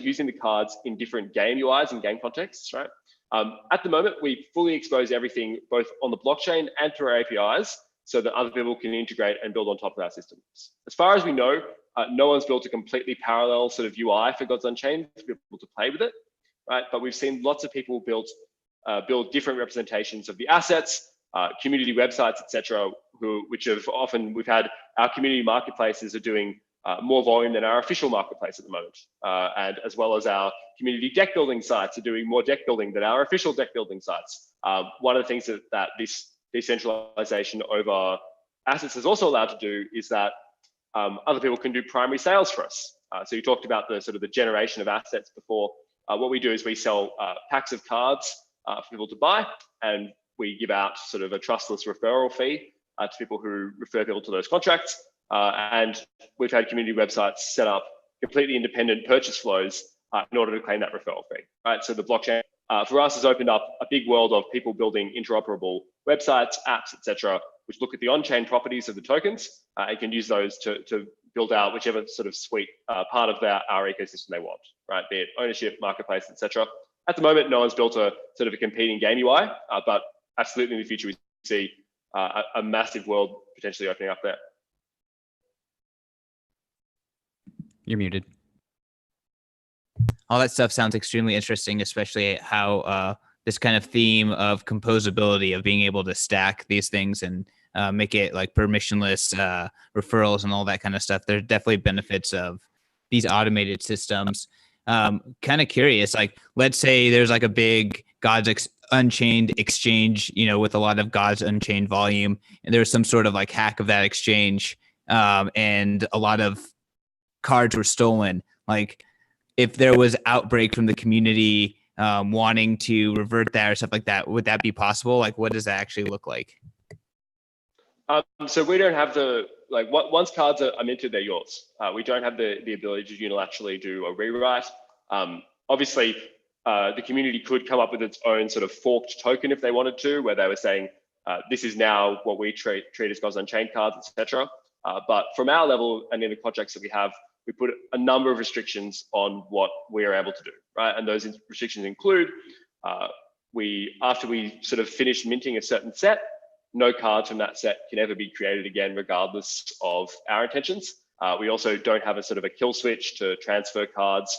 using the cards in different game UIs and game contexts, right? At the moment, we fully expose everything both on the blockchain and through our APIs so that other people can integrate and build on top of our systems. As far as we know, no one's built a completely parallel sort of UI for Gods Unchained to be able to play with it, right? But we've seen lots of people build different representations of the assets, community websites, etc., which have often, we've had our community marketplaces are doing more volume than our official marketplace at the moment. And as well as our community deck building sites are doing more deck building than our official deck building sites. One of the things that this decentralization over assets is also allowed to do is that other people can do primary sales for us. So you talked about the sort of the generation of assets before. What we do is we sell packs of cards for people to buy, and we give out sort of a trustless referral fee to people who refer people to those contracts. And we've had community websites set up completely independent purchase flows in order to claim that referral fee, right? So the blockchain for us has opened up a big world of people building interoperable websites, apps, etc., which look at the on-chain properties of the tokens and can use those to build out whichever sort of sweet part of our ecosystem they want, right? Be it ownership, marketplace, etc. At the moment, no one's built a sort of a competing game UI, but absolutely in the future we see a massive world potentially opening up there. You're muted. All that stuff sounds extremely interesting, especially how this kind of theme of composability, of being able to stack these things and make it like permissionless referrals and all that kind of stuff. There's definitely benefits of these automated systems. Kind of curious, like let's say there's like a big Gods Unchained exchange, you know, with a lot of Gods Unchained volume, and there's some sort of like hack of that exchange, and a lot of cards were stolen. Like if there was outbreak from the community wanting to revert that or stuff like that, would that be possible? Like what does that actually look like? So we don't have once cards are minted, they're yours. We don't have the ability to unilaterally do a rewrite. Obviously, the community could come up with its own sort of forked token if they wanted to, where they were saying, this is now what we treat as Gods Unchained cards, etc. But from our level and in the contracts that we have, we put a number of restrictions on what we are able to do, right? And those restrictions include, after we sort of finish minting a certain set, no cards from that set can ever be created again, regardless of our intentions. We also don't have a sort of a kill switch to transfer cards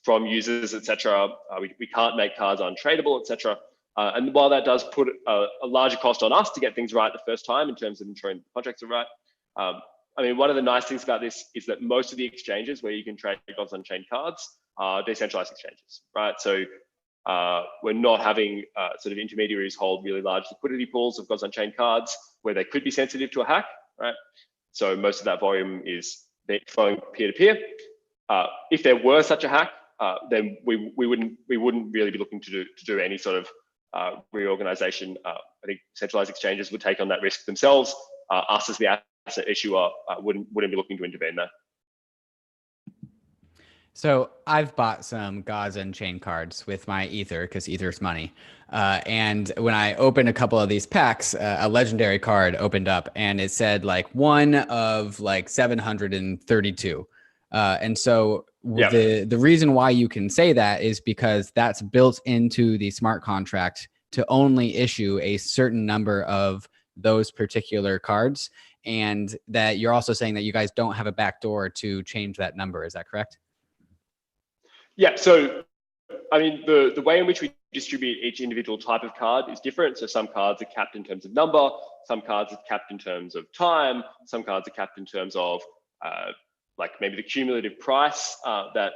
from users, etc. We can't make cards untradable, etc. And while that does put a larger cost on us to get things right the first time in terms of ensuring the contracts are right, I mean, one of the nice things about this is that most of the exchanges where you can trade Gods Unchained cards are decentralized exchanges, right? So we're not having sort of intermediaries hold really large liquidity pools of Gods Unchained cards where they could be sensitive to a hack, right? So most of that volume is flowing peer-to-peer. If there were such a hack, then we wouldn't really be looking to do any sort of reorganization. I think centralized exchanges would take on that risk themselves. Us as the asset issuer wouldn't be looking to intervene there. So I've bought some Gods Unchained cards with my Ether because Ether's money. And when I opened a couple of these packs, a legendary card opened up and it said like 1 of like 732. And so the reason why you can say that is because that's built into the smart contract to only issue a certain number of those particular cards. And that you're also saying that you guys don't have a backdoor to change that number. Is that correct? Yeah, so I mean, the way in which we distribute each individual type of card is different. So some cards are capped in terms of number, some cards are capped in terms of time, some cards are capped in terms of like maybe the cumulative price that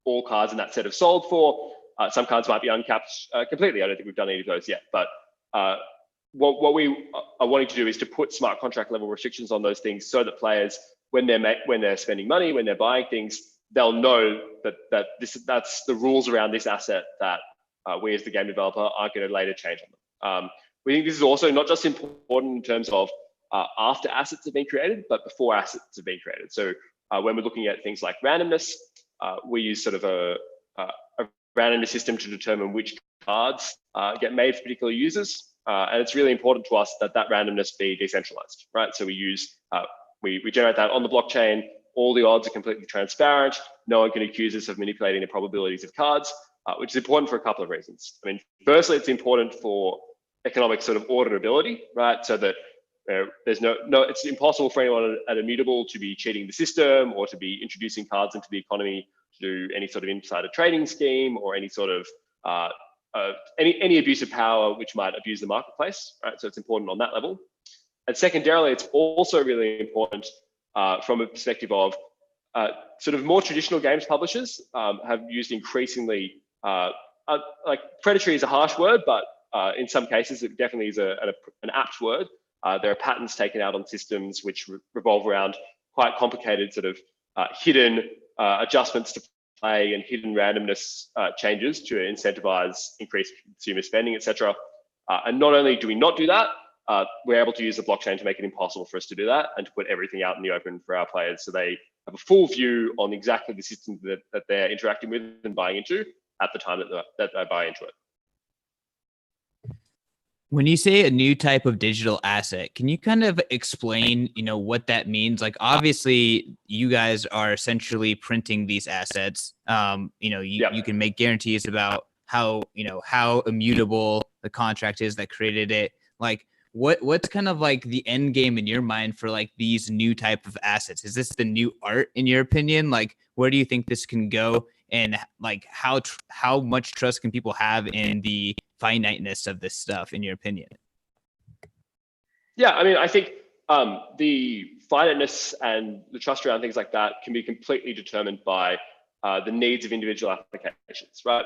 all cards in that set have sold for. Some cards might be uncapped completely. I don't think we've done any of those yet, but what we are wanting to do is to put smart contract level restrictions on those things so that players, when they're spending money, when they're buying things, they'll know that that's the rules around this asset that we as the game developer aren't going to later change on them. We think this is also not just important in terms of after assets have been created, but before assets have been created. So when we're looking at things like randomness, we use sort of a randomness system to determine which cards get made for particular users. And it's really important to us that randomness be decentralized, right? So we use, we generate that on the blockchain. all the odds are completely transparent. No one can accuse us of manipulating the probabilities of cards, which is important for a couple of reasons. I mean, firstly, it's important for economic sort of auditability, right? So that there's no, it's impossible for anyone at Immutable to be cheating the system or to be introducing cards into the economy to do any sort of insider trading scheme or any sort of any abuse of power which might abuse the marketplace, right? So it's important on that level. And secondarily, it's also really important from a perspective of sort of more traditional games publishers have used increasingly, like predatory is a harsh word, but in some cases it definitely is an apt word. There are patents taken out on systems which revolve around quite complicated sort of hidden adjustments to play and hidden randomness changes to incentivize increased consumer spending, etc. And not only do we not do that, we're able to use the blockchain to make it impossible for us to do that and to put everything out in the open for our players so they have a full view on exactly the system that they're interacting with and buying into at the time that they buy into it. When you say a new type of digital asset, can you kind of explain, what that means? Like, obviously, you guys are essentially printing these assets. You can make guarantees about how immutable the contract is that created it. Like, what's kind of like the end game in your mind for like these new type of assets? Is this the new art in your opinion? Like, where do you think this can go? And like, how much trust can people have in the finiteness of this stuff, in your opinion? Yeah, I mean, I think the finiteness and the trust around things like that can be completely determined by the needs of individual applications, right?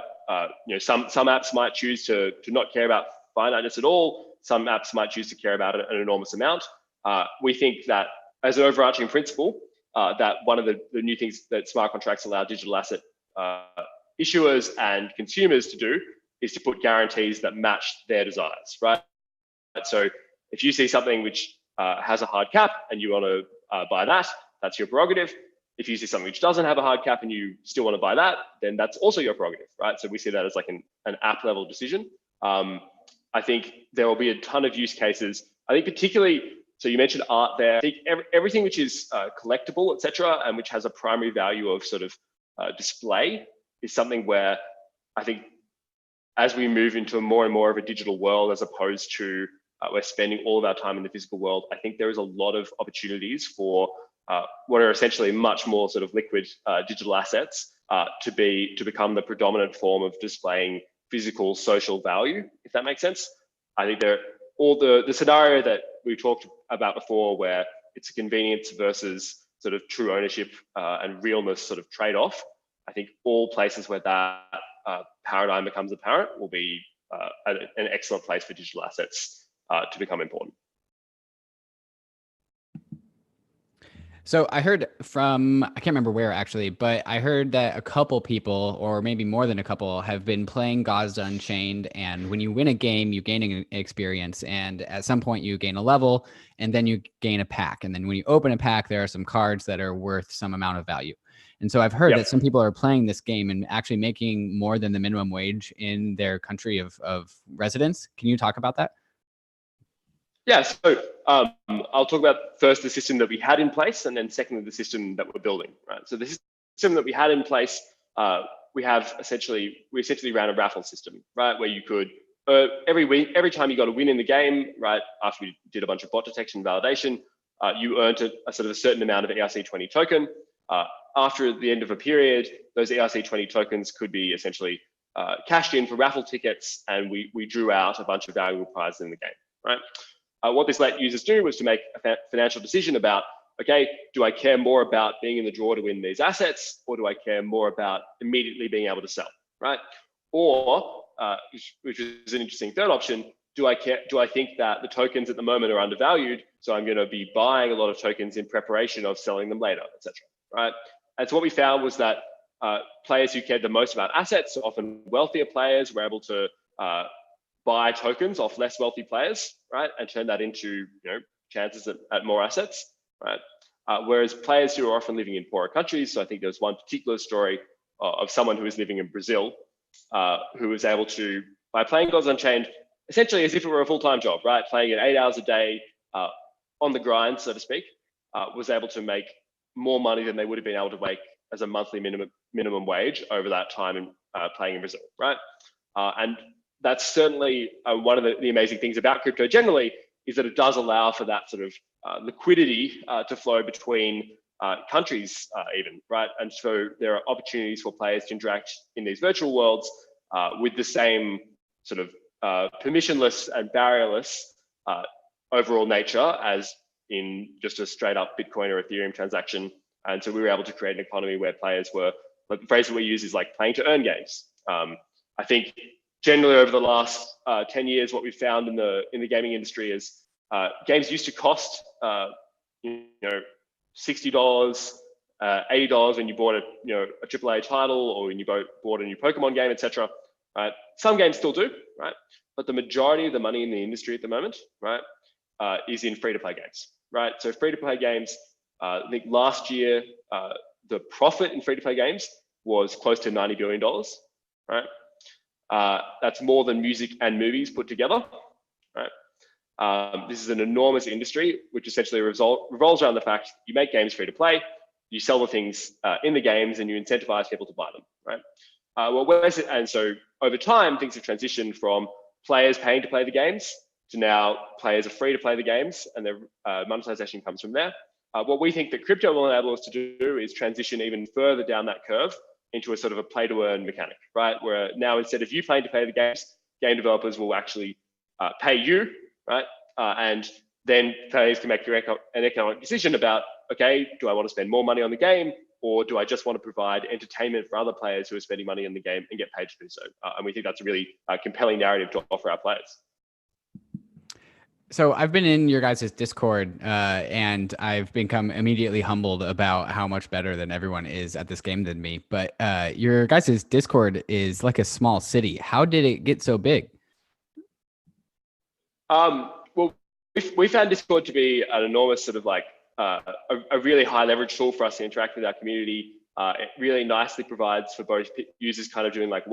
Some apps might choose to not care about finiteness at all. Some apps might choose to care about an enormous amount. We think that as an overarching principle, that one of the new things that smart contracts allow digital asset issuers and consumers to do is to put guarantees that match their desires, right? So if you see something which has a hard cap and you want to buy that, that's your prerogative. If you see something which doesn't have a hard cap and you still want to buy that, then that's also your prerogative, right? So we see that as like an app level decision. I think there will be a ton of use cases. I think particularly, so you mentioned art there. I think everything which is collectible, et cetera, and which has a primary value of sort of display is something where I think as we move into more and more of a digital world, as opposed to we're spending all of our time in the physical world, I think there is a lot of opportunities for what are essentially much more sort of liquid digital assets to become the predominant form of displaying physical social value, if that makes sense. I think all the scenario that we talked about before, where it's a convenience versus sort of true ownership and realness sort of trade-off. I think all places where that paradigm becomes apparent will be an excellent place for digital assets to become important. So I heard from, I can't remember where actually, but I heard that a couple people, or maybe more than a couple, have been playing Gods Unchained. And when you win a game, you gain an experience. And at some point you gain a level, and then you gain a pack. And then when you open a pack, there are some cards that are worth some amount of value. And so I've heard that some people are playing this game and actually making more than the minimum wage in their country of residence. Can you talk about that? Yeah, so I'll talk about first the system that we had in place, and then secondly the system that we're building. Right. So the system that we had in place, we essentially ran a raffle system, right, where you could every time you got a win in the game, right, after we did a bunch of bot detection validation, you earned a sort of a certain amount of ERC20 token. After the end of a period, those ERC20 tokens could be essentially cashed in for raffle tickets, and we drew out a bunch of valuable prizes in the game, right? What this let users do was to make a financial decision about, okay, do I care more about being in the draw to win these assets, or do I care more about immediately being able to sell, right? Or, which is an interesting third option, do I think that the tokens at the moment are undervalued, so I'm going to be buying a lot of tokens in preparation of selling them later, etc. Right? And so what we found was that players who cared the most about assets, often wealthier players, were able to buy tokens off less wealthy players, right, and turn that into chances at more assets, right? Whereas players who are often living in poorer countries, so I think there was one particular story of someone who was living in Brazil, who was able to, by playing Gods Unchained, essentially as if it were a full-time job, right, playing it 8 hours a day on the grind, so to speak, was able to make more money than they would have been able to make as a monthly minimum wage over that time in playing in Brazil, right? And that's certainly one of the amazing things about crypto generally, is that it does allow for that sort of liquidity to flow between countries even, right? And so there are opportunities for players to interact in these virtual worlds with the same sort of permissionless and barrierless overall nature as in just a straight up Bitcoin or Ethereum transaction. And so we were able to create an economy where players were, like the phrase that we use is like playing to earn games. I think generally over the last 10 years, what we've found in the gaming industry is games used to cost, $60, $80 when you bought a AAA title, or when you bought a new Pokemon game, etc. Right? Some games still do, right? But the majority of the money in the industry at the moment, right, is in free-to-play games, right? So free-to-play games, I think last year, the profit in free-to-play games was close to $90 billion, right? That's more than music and movies put together, right? This is an enormous industry, which essentially revolves around the fact you make games free to play, you sell the things in the games, and you incentivize people to buy them, right? And so over time, things have transitioned from players paying to play the games to now players are free to play the games, and their monetization comes from there. What we think that crypto will enable us to do is transition even further down that curve into a sort of a play to earn mechanic, right? Where now instead of you playing to play the games, game developers will actually pay you, right? And then players can make an economic decision about, okay, do I want to spend more money on the game, or do I just want to provide entertainment for other players who are spending money on the game and get paid to do so? And we think that's a really compelling narrative to offer our players. So I've been in your guys' Discord, and I've become immediately humbled about how much better than everyone is at this game than me. But your guys' Discord is like a small city. How did it get so big? Well, we found Discord to be an enormous sort of like a really high leverage tool for us to interact with our community. It really nicely provides for both users kind of doing like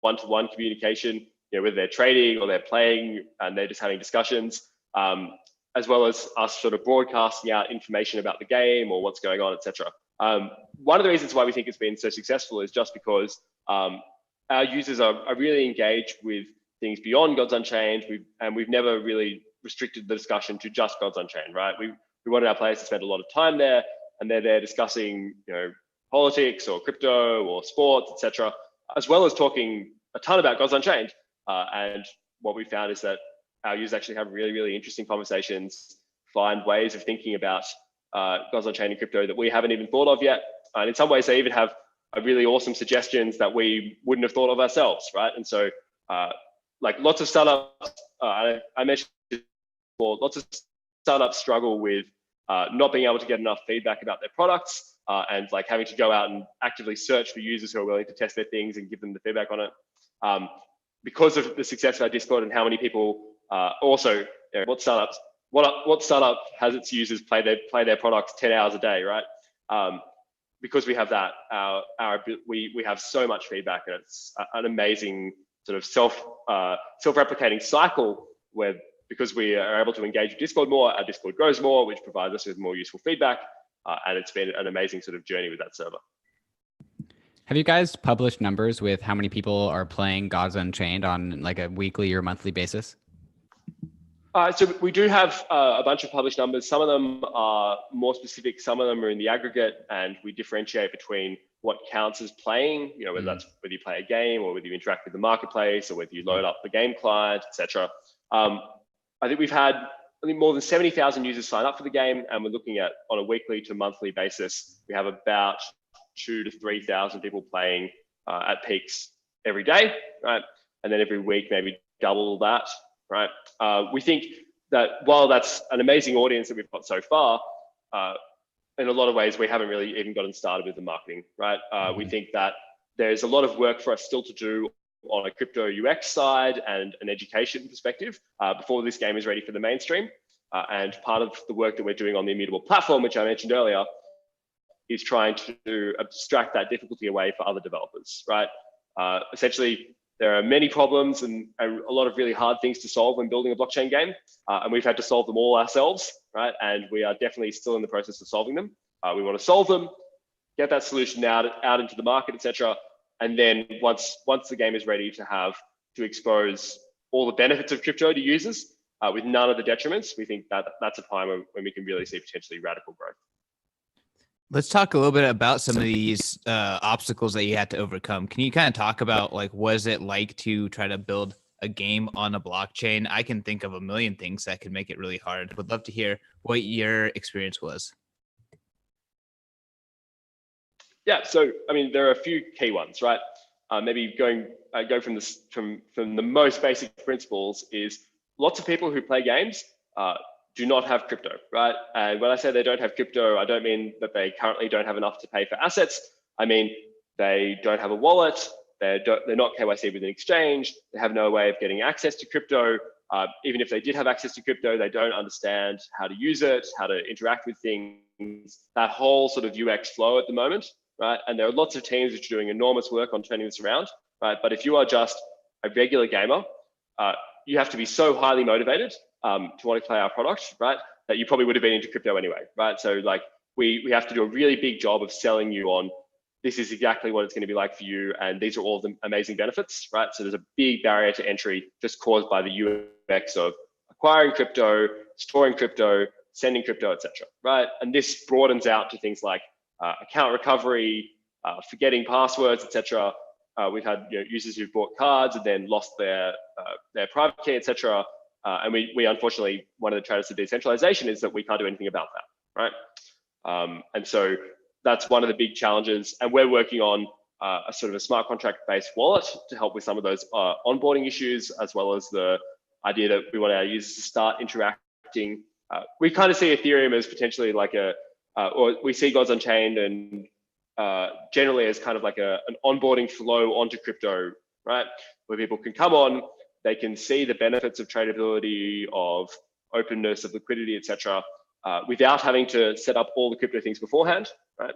one-to-one communication, whether they're trading or they're playing and they're just having discussions, as well as us sort of broadcasting out information about the game or what's going on, etc. One of the reasons why we think it's been so successful is just because our users are really engaged with things beyond Gods Unchained, and we've never really restricted the discussion to just Gods Unchained, right? We wanted our players to spend a lot of time there, and they're there discussing, politics or crypto or sports, etc., as well as talking a ton about Gods Unchained. And what we found is that our users actually have really, really interesting conversations, find ways of thinking about Gods Unchained and crypto that we haven't even thought of yet. And in some ways, they even have really awesome suggestions that we wouldn't have thought of ourselves, right? And so, like lots of startups, I mentioned before, lots of startups struggle with not being able to get enough feedback about their products, and like having to go out and actively search for users who are willing to test their things and give them the feedback on it. Because of the success of our Discord and how many people also, what startup has its users play their products 10 hours a day, right? Because we have that, we have so much feedback, and it's an amazing sort of self-replicating cycle where, because we are able to engage with Discord more, our Discord grows more, which provides us with more useful feedback. And it's been an amazing sort of journey with that server. Have you guys published numbers with how many people are playing Gods Unchained on like a weekly or monthly basis? So we do have a bunch of published numbers. Some of them are more specific. Some of them are in the aggregate, and we differentiate between what counts as playing, whether you play a game or whether you interact with the marketplace or whether you load up the game client, etc. I think we've had more than 70,000 users sign up for the game, and we're looking at, on a weekly to monthly basis, we have about 2,000 to 3,000 people playing at peaks every day, right? And then every week, maybe double that, right? We think that while that's an amazing audience that we've got so far, in a lot of ways, we haven't really even gotten started with the marketing, right? We think that there's a lot of work for us still to do on a crypto UX side and an education perspective before this game is ready for the mainstream. And part of the work that we're doing on the Immutable platform, which I mentioned earlier, is trying to abstract that difficulty away for other developers, right? Essentially, there are many problems and a lot of really hard things to solve when building a blockchain game, and we've had to solve them all ourselves, right? And we are definitely still in the process of solving them. We want to solve them, get that solution out into the market, etc. And then once the game is ready to expose all the benefits of crypto to users with none of the detriments, we think that that's a time when we can really see potentially radical growth. Let's talk a little bit about some of these obstacles that you had to overcome. Can you kind of talk about like, what is it like to try to build a game on a blockchain? I can think of a million things that could make it really hard. Would love to hear what your experience was. Yeah, so I mean, there are a few key ones, right? Maybe go from the most basic principles is lots of people who play games do not have crypto, right? And when I say they don't have crypto, I don't mean that they currently don't have enough to pay for assets. I mean, they don't have a wallet, they're not KYC with an exchange, they have no way of getting access to crypto. Even if they did have access to crypto, they don't understand how to use it, how to interact with things, that whole sort of UX flow at the moment, right? And there are lots of teams which are doing enormous work on turning this around, right? But if you are just a regular gamer, you have to be so highly motivated to want to play our product, right? That you probably would have been into crypto anyway, right? So like we have to do a really big job of selling you on this is exactly what it's going to be like for you, and these are all the amazing benefits, right? So there's a big barrier to entry just caused by the UX of acquiring crypto, storing crypto, sending crypto, etc., right? And this broadens out to things like account recovery, forgetting passwords, etc. We've had users who've bought cards and then lost their private key, etc. And we unfortunately, one of the trade-offs of decentralization is that we can't do anything about that, right? And so that's one of the big challenges. And we're working on a sort of a smart contract-based wallet to help with some of those onboarding issues, as well as the idea that we want our users to start interacting. We kind of see Ethereum as potentially like or we see Gods Unchained and generally as kind of like an onboarding flow onto crypto, right? Where people can come on, they can see the benefits of tradability, of openness, of liquidity, etc., without having to set up all the crypto things beforehand, right?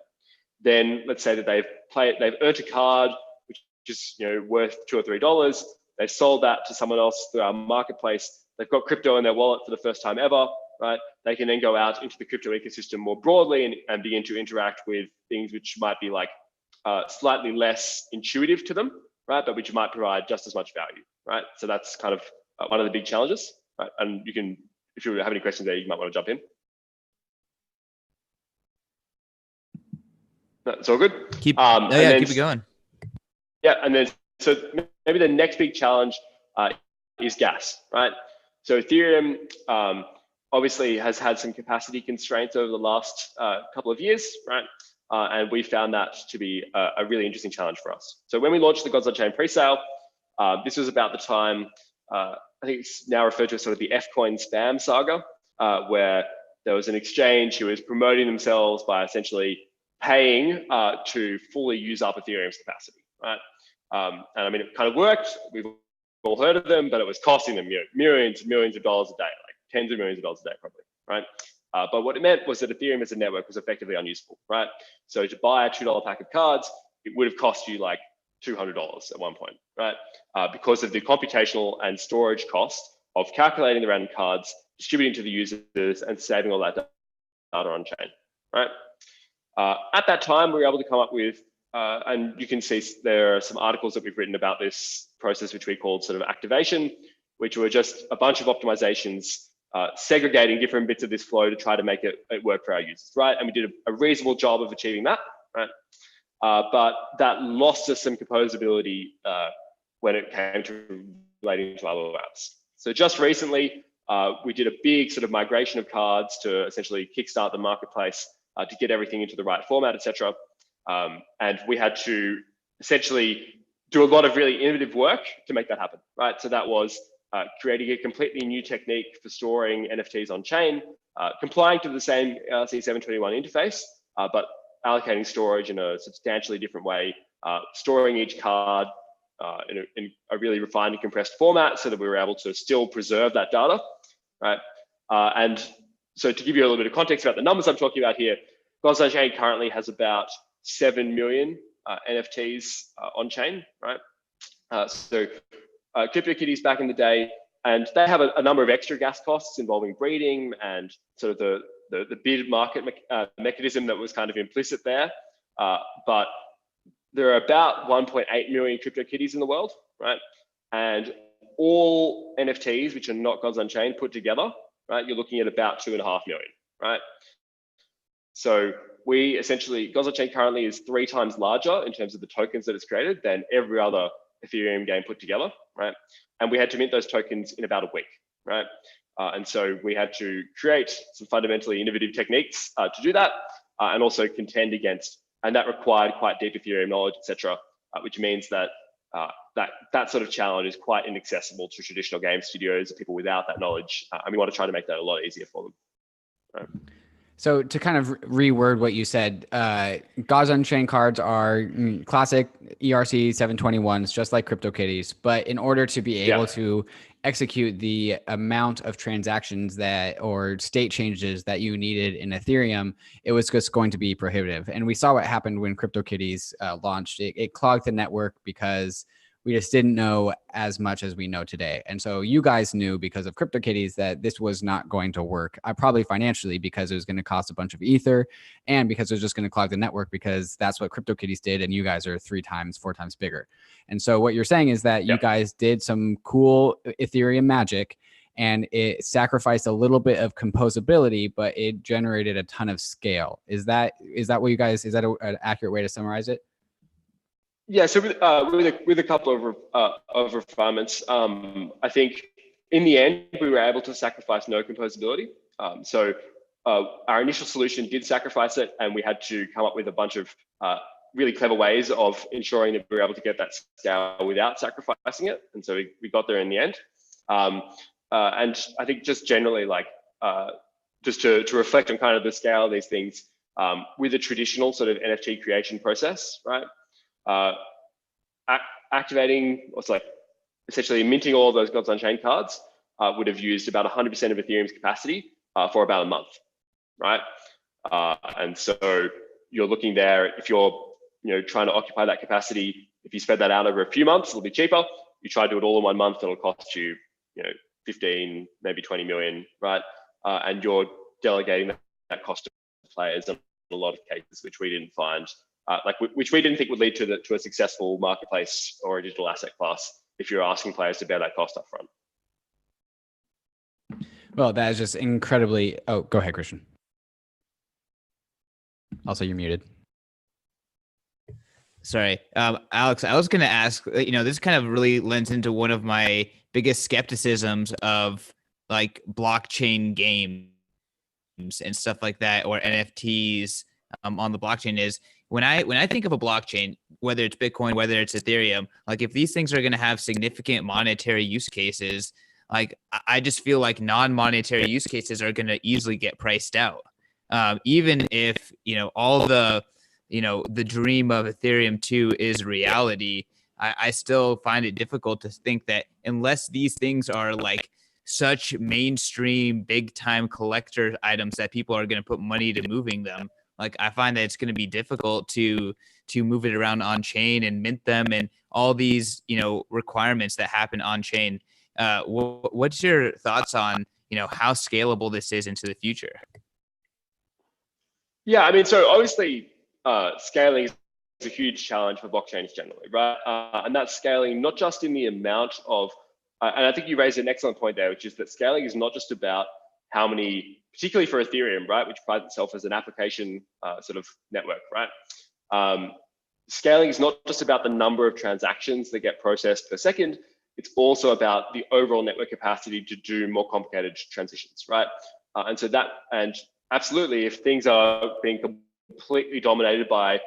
Then let's say that they've earned a card which is worth $2 or $3. They've sold that to someone else through our marketplace. They've got crypto in their wallet for the first time ever, right? They can then go out into the crypto ecosystem more broadly and begin to interact with things which might be like slightly less intuitive to them, right? But which might provide just as much value, right? So that's kind of one of the big challenges, right? And you can, if you have any questions there, you might want to jump in. No, it's all good. Keep it going. Yeah, and then so maybe the next big challenge is gas, right? So Ethereum obviously has had some capacity constraints over the last couple of years, right? And we found that to be a really interesting challenge for us. So when we launched the Gods Unchained pre-sale, this was about the time, I think it's now referred to as sort of the F-coin spam saga, where there was an exchange who was promoting themselves by essentially paying to fully use up Ethereum's capacity, right? And I mean, it kind of worked. We've all heard of them, but it was costing them millions and millions of dollars a day, like tens of millions of dollars a day, probably, right? But what it meant was that Ethereum as a network was effectively unusable, right? So to buy a $2 pack of cards, it would have cost you like $200 at one point, right? Because of the computational and storage cost of calculating the random cards, distributing to the users, and saving all that data on chain, right? At that time, we were able to come up with, and you can see there are some articles that we've written about this process, which we called sort of activation, which were just a bunch of optimizations segregating different bits of this flow to try to make it work for our users, right? And we did a reasonable job of achieving that, right? But that lost us some composability when it came to relating to other apps. So just recently, we did a big sort of migration of cards to essentially kickstart the marketplace to get everything into the right format, etc. And we had to essentially do a lot of really innovative work to make that happen, right? So that was creating a completely new technique for storing NFTs on chain, complying to the same ERC 721 interface, but allocating storage in a substantially different way, storing each card in a really refined and compressed format so that we were able to still preserve that data, right? And so to give you a little bit of context about the numbers I'm talking about here, Gods Unchained currently has about 7 million NFTs on chain, right? So CryptoKitties back in the day, and they have a number of extra gas costs involving breeding and sort of the bid market mechanism that was kind of implicit there. But there are about 1.8 million CryptoKitties in the world, right? And all NFTs, which are not Gods Unchained, put together, right? You're looking at about 2.5 million, right? So we essentially, Gods Unchained currently is 3 times larger in terms of the tokens that it's created than every other Ethereum game put together, right? And we had to mint those tokens in about a week, right? And so we had to create some fundamentally innovative techniques to do that, and also contend against, and that required quite deep Ethereum knowledge, etc., which means that that sort of challenge is quite inaccessible to traditional game studios, people without that knowledge, and we want to try to make that a lot easier for them. Right. So to kind of reword what you said, Gods Unchained cards are classic ERC 721s, just like CryptoKitties. But in order to be able to execute the amount of transactions that or state changes that you needed in Ethereum, it was just going to be prohibitive. And we saw what happened when CryptoKitties launched. It clogged the network because we just didn't know as much as we know today. And so you guys knew because of CryptoKitties that this was not going to work, probably financially, because it was going to cost a bunch of ether, and because it was just going to clog the network because that's what CryptoKitties did, and you guys are 3 times, 4 times bigger. And so what you're saying is that you guys did some cool Ethereum magic, and it sacrificed a little bit of composability, but it generated a ton of scale. Is that what you guys, is that an accurate way to summarize it? Yeah, so with a couple of refinements, I think in the end we were able to sacrifice no composability. So our initial solution did sacrifice it, and we had to come up with a bunch of really clever ways of ensuring that we were able to get that scale without sacrificing it. And so we got there in the end. And I think just generally, like just to reflect on kind of the scale of these things, with a traditional sort of NFT creation process, right? Activating, what's like essentially minting all of those Gods Unchained cards would have used about 100% of Ethereum's capacity for about a month, right? And so you're looking there, if you're trying to occupy that capacity, if you spread that out over a few months, it'll be cheaper. You try to do it all in 1 month, it'll cost you, 15, maybe 20 million, right? And you're delegating that cost to players in a lot of cases, which we didn't find. Which we didn't think would lead to a successful marketplace or a digital asset class if you're asking players to bear that cost up front. Well, that is just incredibly. Oh, go ahead, Christian. Also, you're muted. Sorry, Alex, I was going to ask, this kind of really lends into one of my biggest skepticisms of like blockchain games and stuff like that, or NFTs on the blockchain is, when I think of a blockchain, whether it's Bitcoin, whether it's Ethereum, like if these things are going to have significant monetary use cases, like I just feel like non-monetary use cases are going to easily get priced out. Even if, all the dream of Ethereum 2 is reality, I still find it difficult to think that unless these things are like such mainstream, big time collector items that people are going to put money to moving them, like I find that it's going to be difficult to move it around on chain and mint them and all these, requirements that happen on chain. What's your thoughts on, how scalable this is into the future? Yeah, I mean, so obviously scaling is a huge challenge for blockchains generally, right? And that's scaling not just in the amount of, and I think you raised an excellent point there, which is that scaling is not just about how many, particularly for Ethereum, right, which prides itself as an application sort of network, right? Scaling is not just about the number of transactions that get processed per second. It's also about the overall network capacity to do more complicated transitions, right? And absolutely, if things are being completely dominated by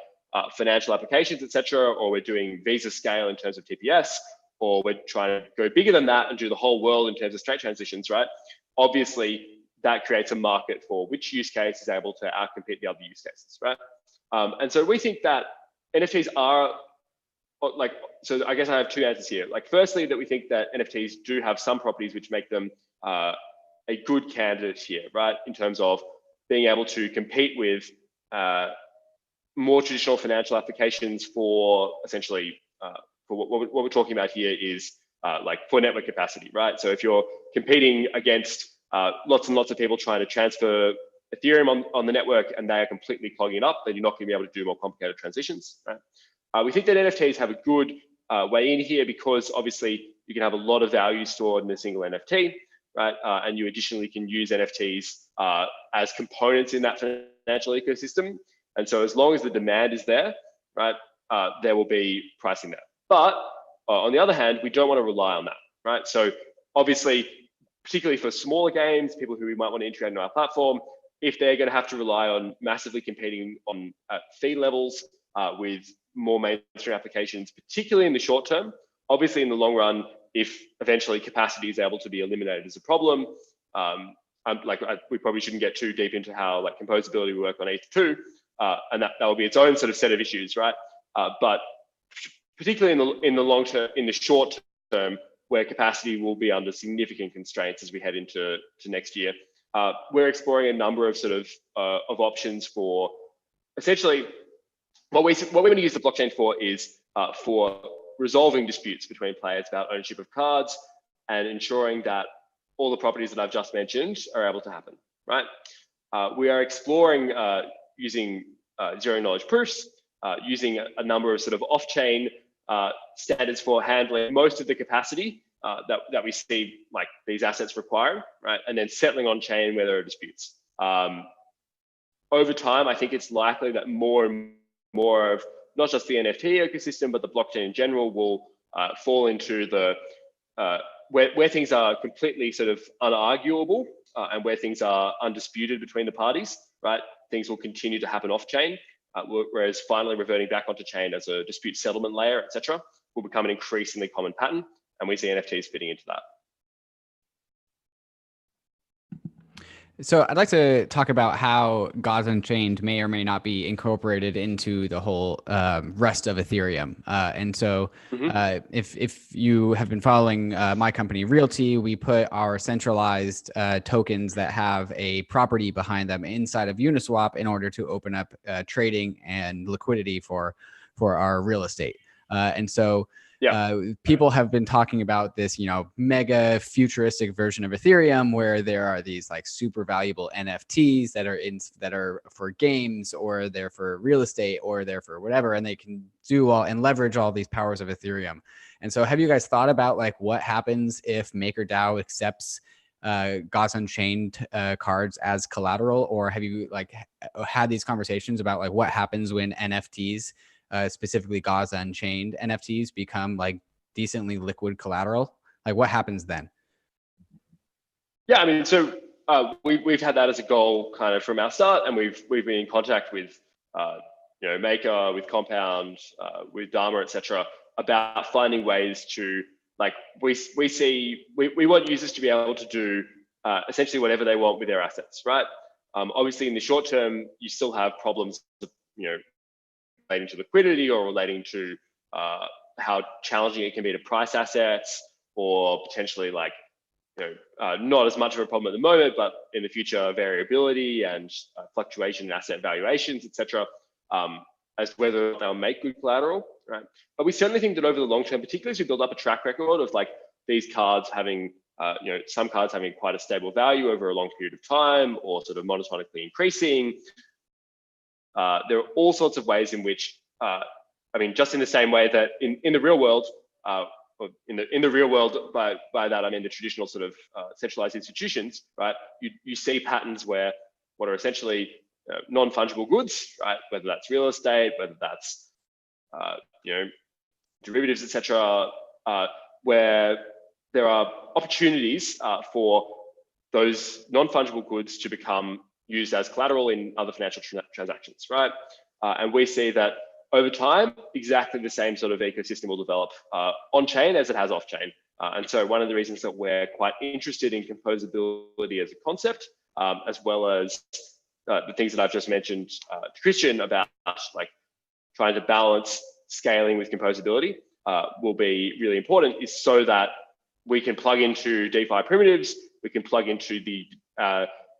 financial applications, et cetera, or we're doing Visa scale in terms of TPS, or we're trying to go bigger than that and do the whole world in terms of straight transitions, right? Obviously, that creates a market for which use case is able to outcompete the other use cases, right? And so we think that NFTs are like, so I guess I have 2 answers here. Like, firstly, that we think that NFTs do have some properties which make them a good candidate here, right? In terms of being able to compete with more traditional financial applications for essentially, for what we're talking about here is like for network capacity, right? So if you're competing against lots and lots of people trying to transfer Ethereum on the network and they are completely clogging it up, then you're not going to be able to do more complicated transitions. Right? We think that NFTs have a good way in here because obviously you can have a lot of value stored in a single NFT, right? And you additionally can use NFTs as components in that financial ecosystem. And so as long as the demand is there, right, there will be pricing there. But on the other hand, we don't want to rely on that, right? So obviously, particularly for smaller games, people who we might want to integrate into our platform, if they're going to have to rely on massively competing on fee levels with more mainstream applications, particularly in the short term, obviously in the long run, if eventually capacity is able to be eliminated as a problem, we probably shouldn't get too deep into how like composability will work on ETH2, and that will be its own sort of set of issues, right? But particularly in the long term, in the short term, where capacity will be under significant constraints as we head into next year, we're exploring a number of sort of options for essentially what we're going to use the blockchain for is for resolving disputes between players about ownership of cards and ensuring that all the properties that I've just mentioned are able to happen, right? We are exploring using zero knowledge proofs, using a number of sort of off-chain standards for handling most of the capacity that we see like these assets require, right? And then settling on chain where there are disputes. Over time, I think it's likely that more and more of not just the NFT ecosystem, but the blockchain in general will fall into the where things are completely sort of unarguable and where things are undisputed between the parties, right? Things will continue to happen off chain, whereas finally reverting back onto chain as a dispute settlement layer, etc., will become an increasingly common pattern, and we see NFTs fitting into that. So I'd like to talk about how Gods Unchained may or may not be incorporated into the whole rest of Ethereum. And so if you have been following my company, Realty, we put our centralized tokens that have a property behind them inside of Uniswap in order to open up trading and liquidity for our real estate. And so people have been talking about this, mega futuristic version of Ethereum where there are these like super valuable NFTs that are for games, or they're for real estate, or they're for whatever, and they can do all and leverage all these powers of Ethereum. And so have you guys thought about like what happens if MakerDAO accepts Gods Unchained cards as collateral, or have you like had these conversations about like what happens when NFTs, specifically Gods Unchained NFTs, become like decently liquid collateral? Like what happens then? Yeah, I mean, so we've had that as a goal kind of from our start, and we've been in contact with Maker, with Compound, with Dharma, etc., about finding ways to like we want users to be able to do essentially whatever they want with their assets, right? Obviously, in the short term, you still have problems, relating to liquidity or relating to how challenging it can be to price assets, or potentially like, not as much of a problem at the moment, but in the future, variability and fluctuation in asset valuations, etc., as whether they'll make good collateral, right? But we certainly think that over the long term, particularly as we build up a track record of like these cards having, some cards having quite a stable value over a long period of time, or sort of monotonically increasing, there are all sorts of ways in which, just in the same way that in the real world, in the real world, by that I mean the traditional sort of centralized institutions, right? You see patterns where what are essentially non-fungible goods, right? Whether that's real estate, whether that's derivatives, etc., where there are opportunities for those non-fungible goods to become used as collateral in other financial transactions, right? And we see that over time, exactly the same sort of ecosystem will develop on-chain as it has off-chain. And so one of the reasons that we're quite interested in composability as a concept, as well as the things that I've just mentioned to Christian about like trying to balance scaling with composability will be really important, is so that we can plug into DeFi primitives, we can plug into the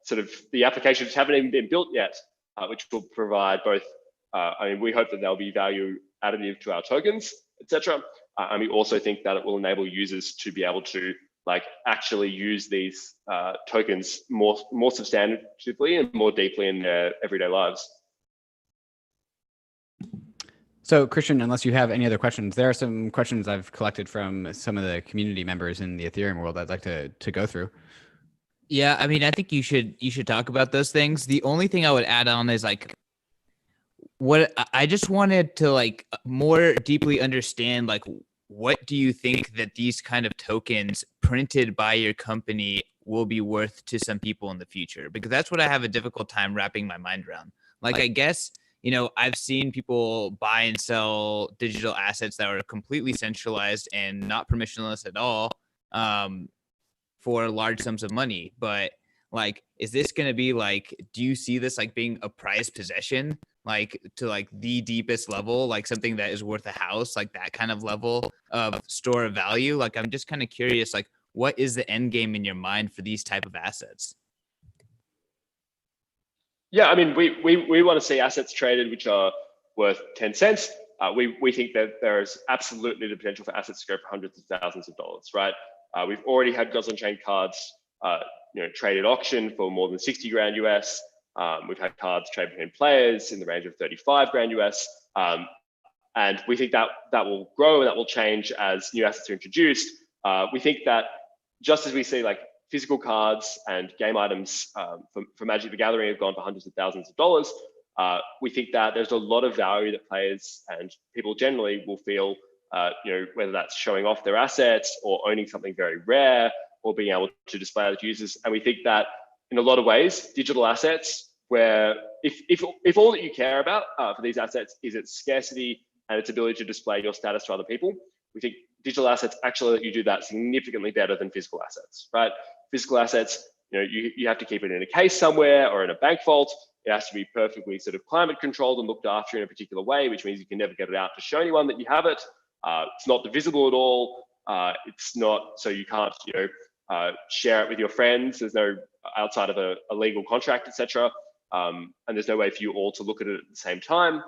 sort of the applications which haven't even been built yet, which will provide both, we hope that they'll be value additive to our tokens, etc. And we also think that it will enable users to be able to like actually use these tokens more substantively and more deeply in their everyday lives. So Christian, unless you have any other questions, there are some questions I've collected from some of the community members in the Ethereum world I'd like to go through. Yeah, I mean, I think you should talk about those things. The only thing I would add on is like, what I just wanted to like more deeply understand, like, what do you think that these kind of tokens printed by your company will be worth to some people in the future? Because that's what I have a difficult time wrapping my mind around. Like, I guess, you know, I've seen people buy and sell digital assets that are completely centralized and not permissionless at all, for large sums of money. But like, is this going to be like, do you see this like being a prized possession, like to like the deepest level, like something that is worth a house, like that kind of level of store of value? Like, I'm just kind of curious, like, what is the end game in your mind for these type of assets? Yeah, I mean, we want to see assets traded which are worth 10 cents. We think that there is absolutely the potential for assets to go for hundreds of thousands of dollars, right? We've already had Gods Unchained cards, traded auction for more than 60 grand US. We've had cards traded between players in the range of 35 grand US. And we think that will grow and that will change as new assets are introduced. We think that just as we see like physical cards and game items for Magic the Gathering have gone for hundreds of thousands of dollars, we think that there's a lot of value that players and people generally will feel, whether that's showing off their assets or owning something very rare or being able to display it to users. And we think that in a lot of ways, digital assets, where if all that you care about for these assets is its scarcity and its ability to display your status to other people, we think digital assets actually let you do that significantly better than physical assets, right? Physical assets, you have to keep it in a case somewhere or in a bank vault. It has to be perfectly sort of climate controlled and looked after in a particular way, which means you can never get it out to show anyone that you have it. It's not divisible at all. It's not, so you can't, share it with your friends. There's no outside of a legal contract, etc. And there's no way for you all to look at it at the same time.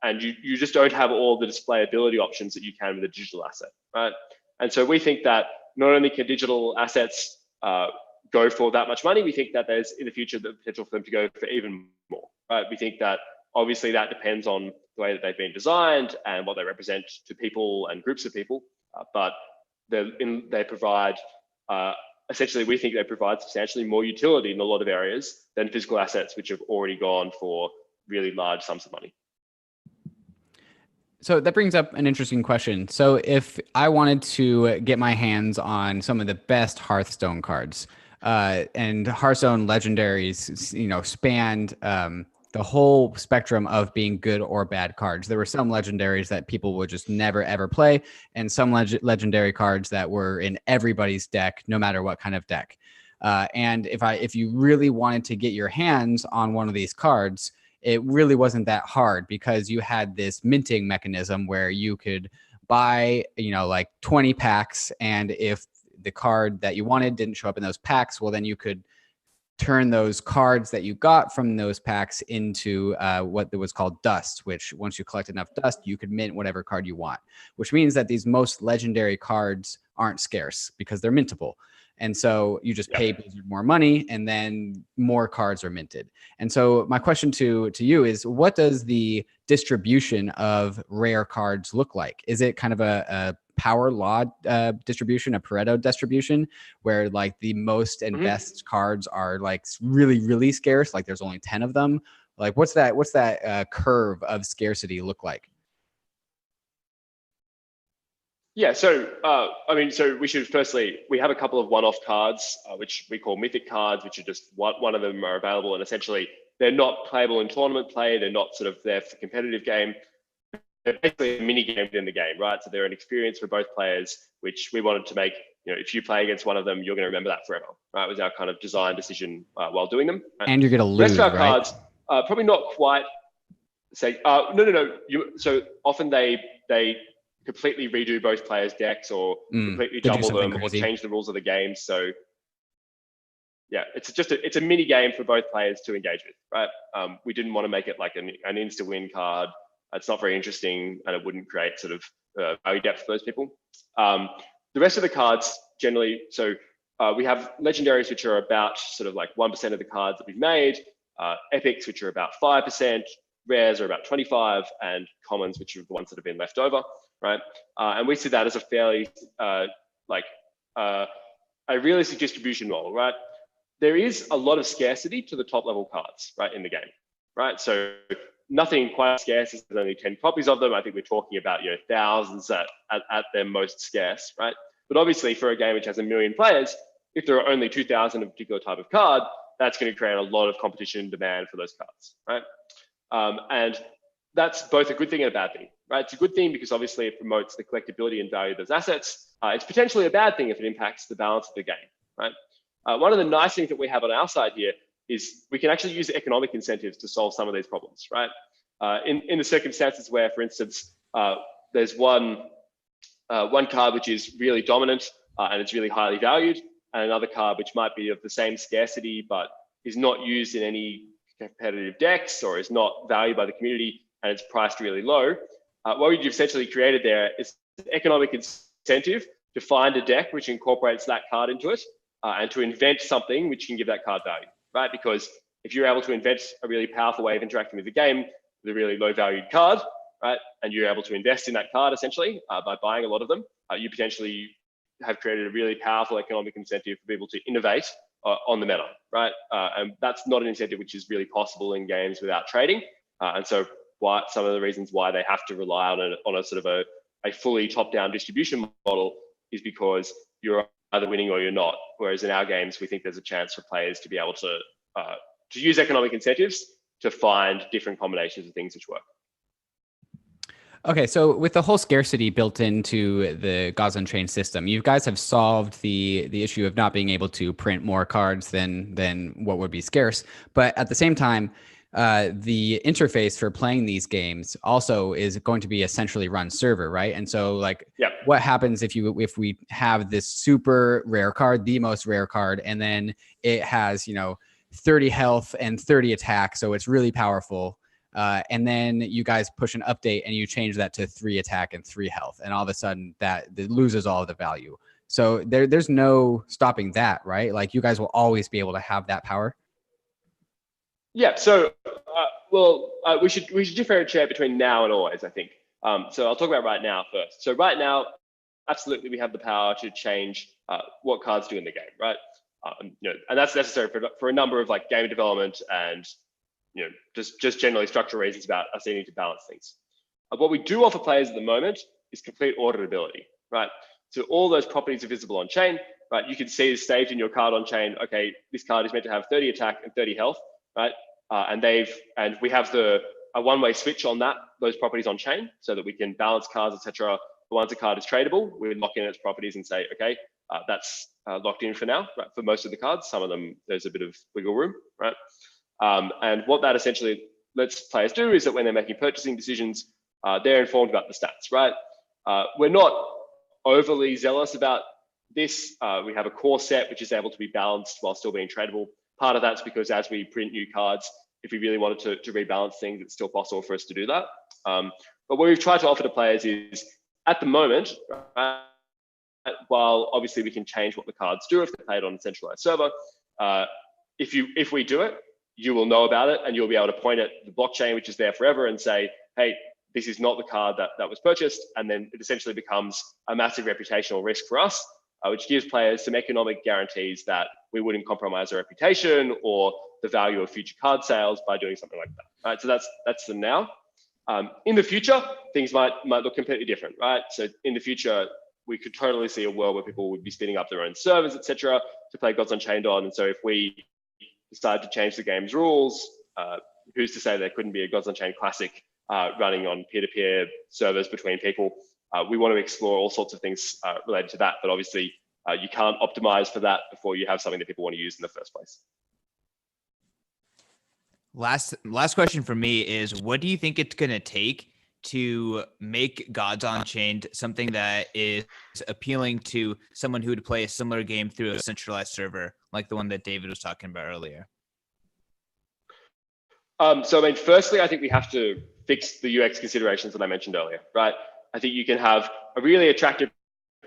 And you just don't have all the displayability options that you can with a digital asset, right? And so we think that not only can digital assets go for that much money, we think that there's in the future the potential for them to go for even more, right? We think that obviously that depends on the way that they've been designed and what they represent to people and groups of people, but they provide, essentially we think they provide substantially more utility in a lot of areas than physical assets, which have already gone for really large sums of money. So that brings up an interesting question. So if I wanted to get my hands on some of the best Hearthstone cards, and Hearthstone legendaries, spanned the whole spectrum of being good or bad cards. There were some legendaries that people would just never ever play, and some legendary cards that were in everybody's deck, no matter what kind of deck. And if you really wanted to get your hands on one of these cards, it really wasn't that hard because you had this minting mechanism where you could buy, like 20 packs. And if the card that you wanted didn't show up in those packs, well, then you could turn those cards that you got from those packs into what was called dust, which once you collect enough dust, you could mint whatever card you want, which means that these most legendary cards aren't scarce because they're mintable. And so you just pay Blizzard more money and then more cards are minted. And so my question to you is, what does the distribution of rare cards look like? Is it kind of a power law distribution, a Pareto distribution, where like the most and best cards are like really, really scarce, like there's only 10 of them? Like what's that curve of scarcity look like? Yeah, so so we should firstly, we have a couple of one-off cards, which we call Mythic Cards, which are just one of them are available, and essentially they're not playable in tournament play. They're not sort of there for competitive game. They're basically a mini game within the game, right? So they're an experience for both players, which we wanted to make. If you play against one of them, you're going to remember that forever, right? It was our kind of design decision while doing them. Right? And you're going to lose, the rest of our right? cards, probably not quite. Say, no. So often they completely redo both players' decks or completely double them or change the rules of the game. So yeah, it's a mini game for both players to engage with, right? We didn't want to make it like an insta-win card. It's not very interesting and it wouldn't create sort of value depth for those people. The rest of the cards generally, so we have legendaries, which are about sort of like 1% of the cards that we've made, epics, which are about 5%, rares are about 25, and commons, which are the ones that have been left over, right? And we see that as a fairly a realistic distribution model, right? There is a lot of scarcity to the top level cards, right, in the game, right? So nothing quite scarce. There's only 10 copies of them. I think we're talking about thousands at their most scarce, right? But obviously, for a game which has 1 million players, if there are only 2,000 of a particular type of card, that's going to create a lot of competition and demand for those cards, right? And that's both a good thing and a bad thing, right? It's a good thing because obviously it promotes the collectability and value of those assets. It's potentially a bad thing if it impacts the balance of the game, right? One of the nice things that we have on our side here is we can actually use economic incentives to solve some of these problems, right? In the circumstances where, for instance, there's one card which is really dominant and it's really highly valued, and another card which might be of the same scarcity but is not used in any competitive decks or is not valued by the community and it's priced really low. What we've essentially created there is an economic incentive to find a deck which incorporates that card into it and to invent something which can give that card value, right? Because if you're able to invent a really powerful way of interacting with the game with a really low valued card, right, and you're able to invest in that card essentially by buying a lot of them, you potentially have created a really powerful economic incentive for people to innovate on the meta, right? And that's not an incentive which is really possible in games without trading. And so some of the reasons why they have to rely on a sort of a fully top-down distribution model is because you're either winning or you're not. Whereas in our games, we think there's a chance for players to be able to use economic incentives to find different combinations of things which work. Okay, so with the whole scarcity built into the Gods Unchained system, you guys have solved the issue of not being able to print more cards than what would be scarce. But at the same time, the interface for playing these games also is going to be a centrally run server, right? And so, like, what happens if we have this super rare card, the most rare card, and then it has 30 health and 30 attack, so it's really powerful. And then you guys push an update and you change that to 3 attack and 3 health, and all of a sudden that loses all of the value. So there's no stopping that, right? Like, you guys will always be able to have that power. Yeah. So we should differentiate between now and always, I think. So I'll talk about right now first. So right now, absolutely, we have the power to change what cards do in the game, right? And that's necessary for a number of like game development and just generally structural reasons about us needing to balance things. What we do offer players at the moment is complete auditability, right? So all those properties are visible on chain, right? You can see the state in your card on chain. Okay, this card is meant to have 30 attack and 30 health, right? And we have a one-way switch on those properties on chain so that we can balance cards, etc. Once a card is tradable, we lock in its properties and say, okay, that's locked in for now, right? For most of the cards, some of them there's a bit of wiggle room, right? And what that essentially lets players do is that when they're making purchasing decisions, they're informed about the stats, right? We're not overly zealous about this. We have a core set which is able to be balanced while still being tradable. Part of that's because as we print new cards, if we really wanted to rebalance things, it's still possible for us to do that. But what we've tried to offer to players is, at the moment, right, while obviously we can change what the cards do if they're played on a centralized server, if we do it, you will know about it and you'll be able to point at the blockchain, which is there forever, and say, hey, this is not the card that was purchased. And then it essentially becomes a massive reputational risk for us, which gives players some economic guarantees that we wouldn't compromise our reputation or the value of future card sales by doing something like that, right? So that's the now. In the future, things might look completely different, right? So in the future, we could totally see a world where people would be spinning up their own servers, etc., to play Gods Unchained on. And so if we decide to change the game's rules, who's to say there couldn't be a Gods Unchained classic running on peer-to-peer servers between people? We want to explore all sorts of things related to that, but obviously you can't optimize for that before you have something that people want to use in the first place. Last question for me is, what do you think it's going to take to make Gods Unchained something that is appealing to someone who would play a similar game through a centralized server like the one that David was talking about earlier? So, I mean, firstly, I think we have to fix the UX considerations that I mentioned earlier, right? I think you can have a really attractive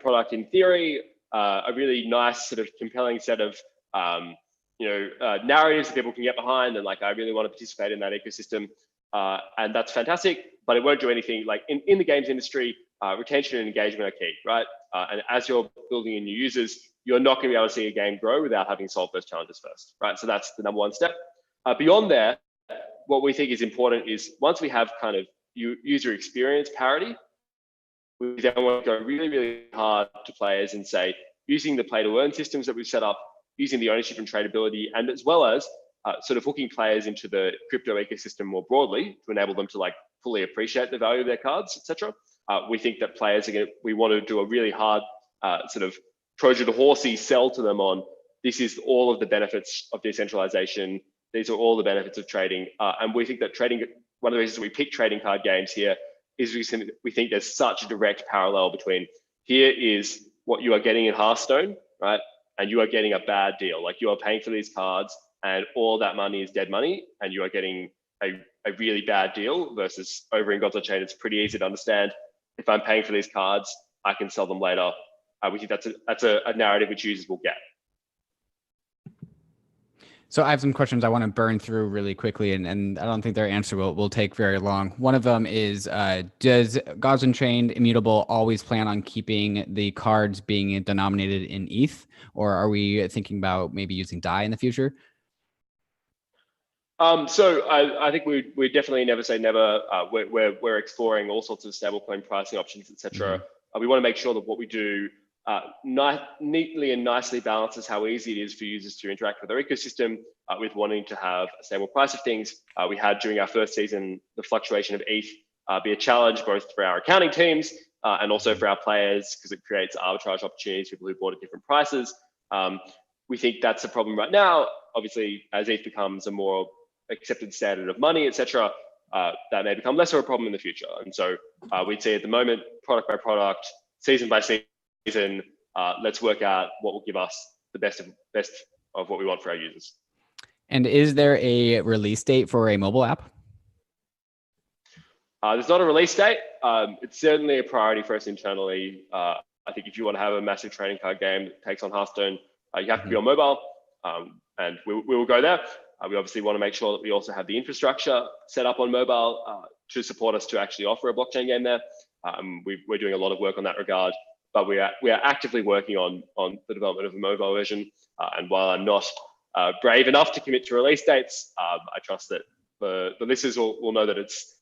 product in theory, a really nice sort of compelling set of narratives that people can get behind, and like I really want to participate in that ecosystem, and that's fantastic. But it won't do anything. Like in the games industry, retention and engagement are key, right? And as you're building in new users, you're not going to be able to see a game grow without having solved those challenges first, right? So that's the number one step. Beyond there, what we think is important is once we have kind of user experience parity, we then want to go really, really hard to players and say, using the play to earn systems that we've set up, using the ownership and tradability, and as well as sort of hooking players into the crypto ecosystem more broadly to enable them to like fully appreciate the value of their cards, etc. We think that players we want to do a really hard sort of Trojan horsey sell to them on this is all of the benefits of decentralization. These are all the benefits of trading. And we think that trading, one of the reasons we pick trading card games here is we think there's such a direct parallel between here is what you are getting in Hearthstone, right? And you are getting a bad deal. Like you are paying for these cards and all that money is dead money and you are getting a really bad deal versus over in Gods Unchained, it's pretty easy to understand. If I'm paying for these cards, I can sell them later. We think that's a narrative which users will get. So I have some questions I want to burn through really quickly, and I don't think their answer will take very long. One of them is, does Gods Unchained Immutable always plan on keeping the cards being denominated in ETH, or are we thinking about maybe using DAI in the future? So I think we definitely never say never. We're exploring all sorts of stablecoin pricing options, etc. We want to make sure that what we do neatly and nicely balances how easy it is for users to interact with our ecosystem with wanting to have a stable price of things. We had during our first season, the fluctuation of ETH be a challenge both for our accounting teams and also for our players because it creates arbitrage opportunities for people who bought at different prices. We think that's a problem right now. Obviously, as ETH becomes a more accepted standard of money, etc., that may become less of a problem in the future. And so we'd say at the moment, product by product, season by season, let's work out what will give us the best of what we want for our users. And is there a release date for a mobile app? There's not a release date. It's certainly a priority for us internally. I think if you want to have a massive trading card game that takes on Hearthstone, you have to be on mobile, and we will go there. We obviously want to make sure that we also have the infrastructure set up on mobile to support us to actually offer a blockchain game there. We're doing a lot of work on that regard, but we are actively working on the development of a mobile version. And while I'm not brave enough to commit to release dates, I trust that the listeners will know that it's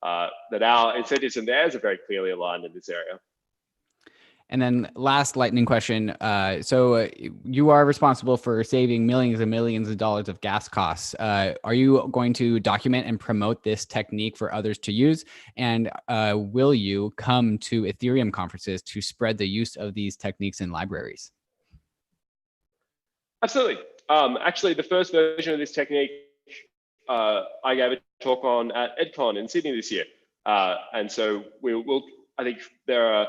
that our incentives and theirs are very clearly aligned in this area. And then last lightning question. So you are responsible for saving millions and millions of dollars of gas costs. Are you going to document and promote this technique for others to use? And will you come to Ethereum conferences to spread the use of these techniques in libraries? Absolutely. Actually, the first version of this technique, I gave a talk on at EdCon in Sydney this year. And so I think there are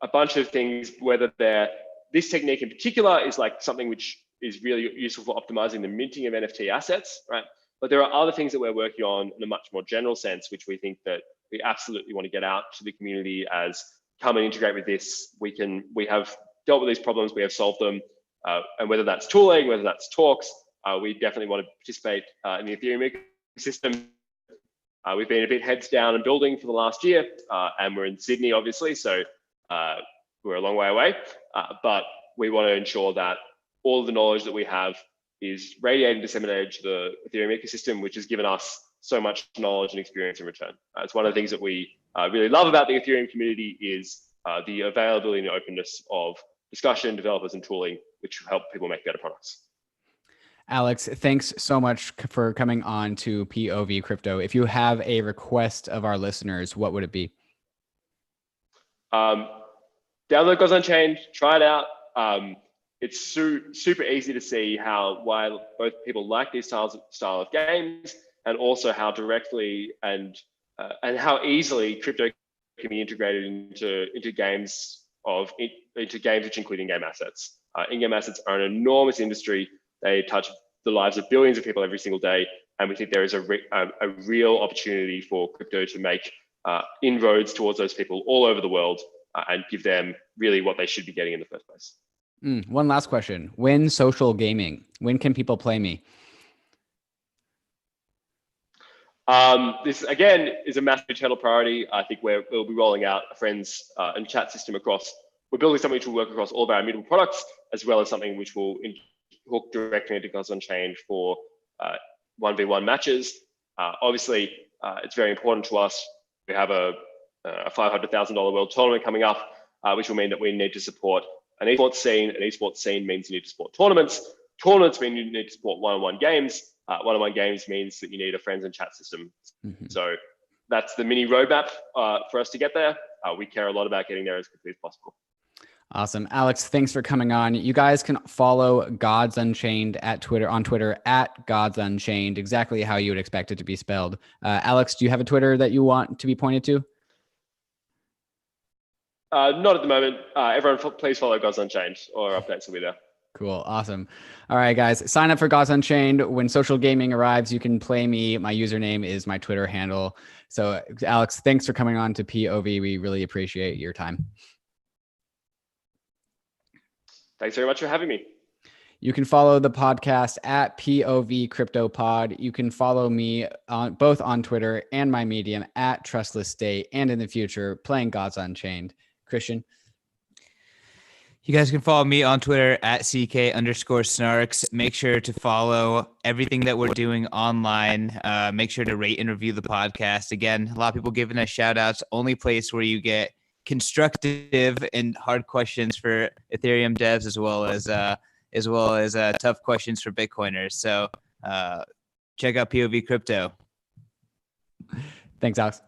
a bunch of things, whether this technique in particular is like something which is really useful for optimizing the minting of NFT assets, right? But there are other things that we're working on in a much more general sense, which we think that we absolutely want to get out to the community as come and integrate with this. We have dealt with these problems, we have solved them. And whether that's tooling, whether that's talks, we definitely want to participate in the Ethereum ecosystem. We've been a bit heads down and building for the last year, and we're in Sydney, obviously, so we're a long way away. But we want to ensure that all of the knowledge that we have is radiated and disseminated to the Ethereum ecosystem, which has given us so much knowledge and experience in return. It's one of the things that we really love about the Ethereum community is the availability and the openness of discussion, developers, and tooling, which help people make better products. Alex, thanks so much for coming on to POV Crypto. If you have a request of our listeners, what would it be? Download Gods Unchained, try it out. It's super easy to see why both people like these style of games, and also how directly and how easily crypto can be integrated into games which include in-game assets. In-game assets are an enormous industry. They touch the lives of billions of people every single day, and we think there is a real opportunity for crypto to make inroads towards those people all over the world. and give them really what they should be getting in the first place. One last question. When social gaming? When can people play me? This, again, is a massive internal priority. I think we'll be rolling out a friends and chat system across. We're building something which will work across all of our Immutable products, as well as something which will hook directly into Gods Unchained for 1v1 matches. Obviously, it's very important to us. We have a $500,000 world tournament coming up, which will mean that we need to support an esports scene. An esports scene means you need to support tournaments. Tournaments mean you need to support one-on-one games. One-on-one games means that you need a friends and chat system. So that's the mini roadmap for us to get there. We care a lot about getting there as quickly as possible. Awesome. Alex, thanks for coming on. You guys can follow Gods Unchained on Twitter at Gods Unchained, exactly how you would expect it to be spelled. Alex, do you have a Twitter that you want to be pointed to? Not at the moment. Everyone, please follow Gods Unchained, or updates will be there. Cool. Awesome. All right, guys, sign up for Gods Unchained. When social gaming arrives, you can play me. My username is my Twitter handle. So Alex, thanks for coming on to POV. We really appreciate your time. Thanks very much for having me. You can follow the podcast at POVCrypto.pod. You can follow me both on Twitter and my Medium at Trustless State, and in the future, playing Gods Unchained. Christian? You guys can follow me on Twitter at CK_snarks. Make sure to follow everything that we're doing online. Make sure to rate and review the podcast. Again, a lot of people giving us shout outs. Only place where you get constructive and hard questions for Ethereum devs, as well as tough questions for Bitcoiners. So check out POV Crypto. Thanks, Alex.